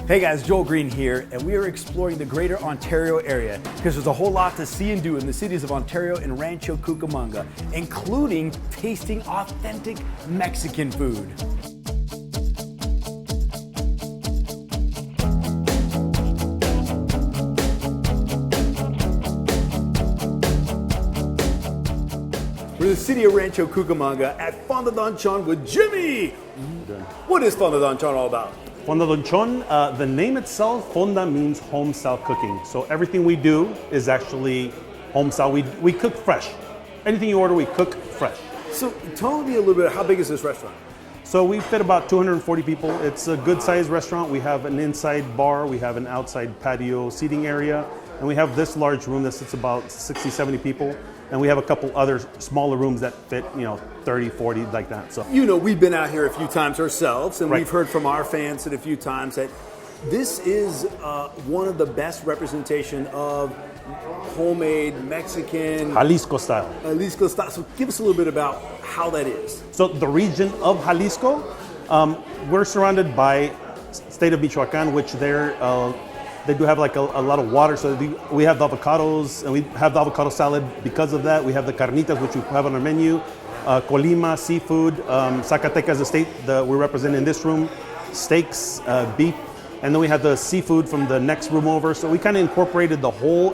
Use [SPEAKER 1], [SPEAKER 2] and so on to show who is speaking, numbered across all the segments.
[SPEAKER 1] Hey guys, Joel Greene here, and we are exploring the greater Ontario area because there's a whole lot to see and do in the cities of Ontario and Rancho Cucamonga, including tasting authentic Mexican food. We're in the city of Rancho Cucamonga at Fonda Don Chon with Jimmy. What is Fonda Don Chon all about?
[SPEAKER 2] Fonda Don Chon, the name itself, Fonda means home style cooking. So everything we do is actually home style. We cook fresh. Anything you order, we cook fresh.
[SPEAKER 1] So tell me a little bit, how big is this restaurant?
[SPEAKER 2] So we fit about 240 people. It's a good sized restaurant. We have an inside bar, we have an outside patio seating area, and we have this large room that sits about 60, 70 people. And we have a couple other smaller rooms that fit, 30, 40, like that. So
[SPEAKER 1] we've been out here a few times ourselves, and
[SPEAKER 2] Right.
[SPEAKER 1] We've heard from our fans a few times that this is one of the best representation of homemade Mexican
[SPEAKER 2] Jalisco style.
[SPEAKER 1] Jalisco style. So give us a little bit about how that is.
[SPEAKER 2] So the region of Jalisco, we're surrounded by state of Michoacan, which they do have like a lot of water. So we have the avocados, and we have the avocado salad because of that. We have the carnitas, which we have on our menu. Colima, seafood. Zacatecas, the state that we represent in this room. Steaks, beef. And then we have the seafood from the next room over. So we kind of incorporated the whole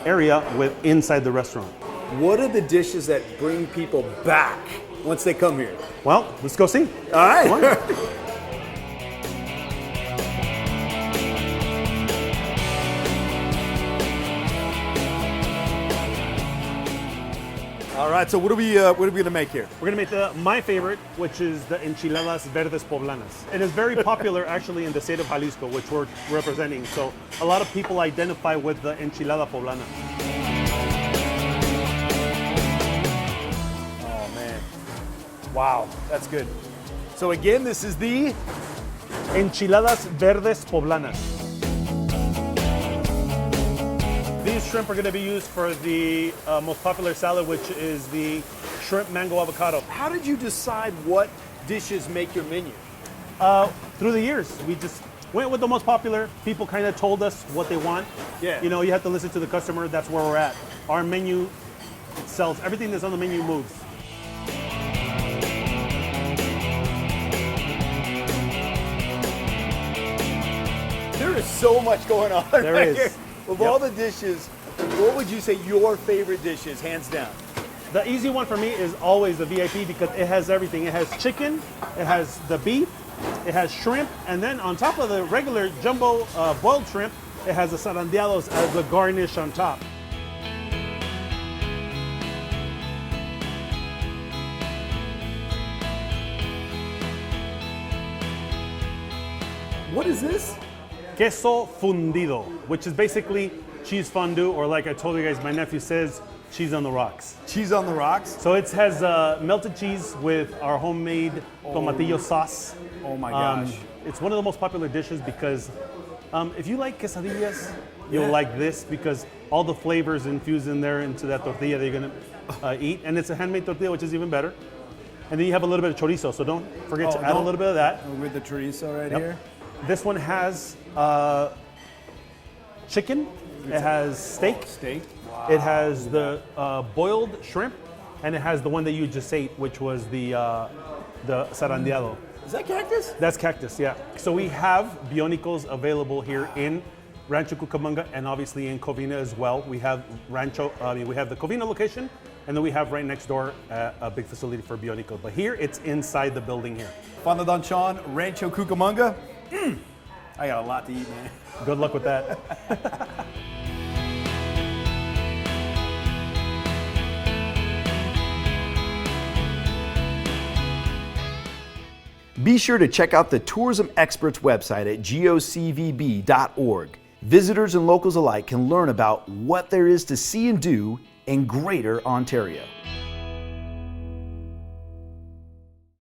[SPEAKER 2] area inside the restaurant.
[SPEAKER 1] What are the dishes that bring people back once they come here?
[SPEAKER 2] Well, let's go see.
[SPEAKER 1] All right. All right, so what are we gonna make here?
[SPEAKER 2] We're gonna make my favorite, which is the Enchiladas Verdes Poblanas. It is very popular actually in the state of Jalisco, which we're representing. So a lot of people identify with the Enchilada Poblana.
[SPEAKER 1] Oh man, wow, that's good. So again, this is the
[SPEAKER 2] Enchiladas Verdes Poblanas. These shrimp are going to be used for the most popular salad, which is the shrimp mango avocado.
[SPEAKER 1] How did you decide what dishes make your menu?
[SPEAKER 2] Through the years, we just went with the most popular. People kind of told us what they want.
[SPEAKER 1] Yeah.
[SPEAKER 2] You have to listen to the customer. That's where we're at. Our menu sells. Everything that's on the menu moves.
[SPEAKER 1] There is so much going on.
[SPEAKER 2] There
[SPEAKER 1] right
[SPEAKER 2] is.
[SPEAKER 1] Here. Of all the dishes, what would you say your favorite dish is, hands down?
[SPEAKER 2] The easy one for me is always the VIP because it has everything. It has chicken, it has the beef, it has shrimp, and then on top of the regular jumbo boiled shrimp, it has the zarandeados as the garnish on top.
[SPEAKER 1] What is this?
[SPEAKER 2] Queso fundido, which is basically cheese fondue, or like I told you guys, my nephew says, cheese on the rocks.
[SPEAKER 1] Cheese on the rocks?
[SPEAKER 2] So it has melted cheese with our homemade tomatillo sauce.
[SPEAKER 1] Oh my gosh.
[SPEAKER 2] It's one of the most popular dishes because if you like quesadillas, you'll like this because all the flavors infused in there into that tortilla that you're gonna eat. And it's a handmade tortilla, which is even better. And then you have a little bit of chorizo, so don't forget to add a little bit of that.
[SPEAKER 1] With the chorizo right
[SPEAKER 2] Yep.
[SPEAKER 1] here.
[SPEAKER 2] This one has chicken, it has steak,
[SPEAKER 1] Wow.
[SPEAKER 2] it has the boiled shrimp, and it has the one that you just ate, which was the zarandeado.
[SPEAKER 1] Is that cactus?
[SPEAKER 2] That's cactus, yeah. So we have bionicos available here in Rancho Cucamonga and obviously in Covina as well. We have we have the Covina location, and then we have right next door a big facility for bionico. But here, it's inside the building here.
[SPEAKER 1] Fonda Don Chon, Rancho Cucamonga. I got a lot to eat, man.
[SPEAKER 2] Good luck with that.
[SPEAKER 1] Be sure to check out the tourism experts website at gocvb.org. Visitors and locals alike can learn about what there is to see and do in Greater Ontario.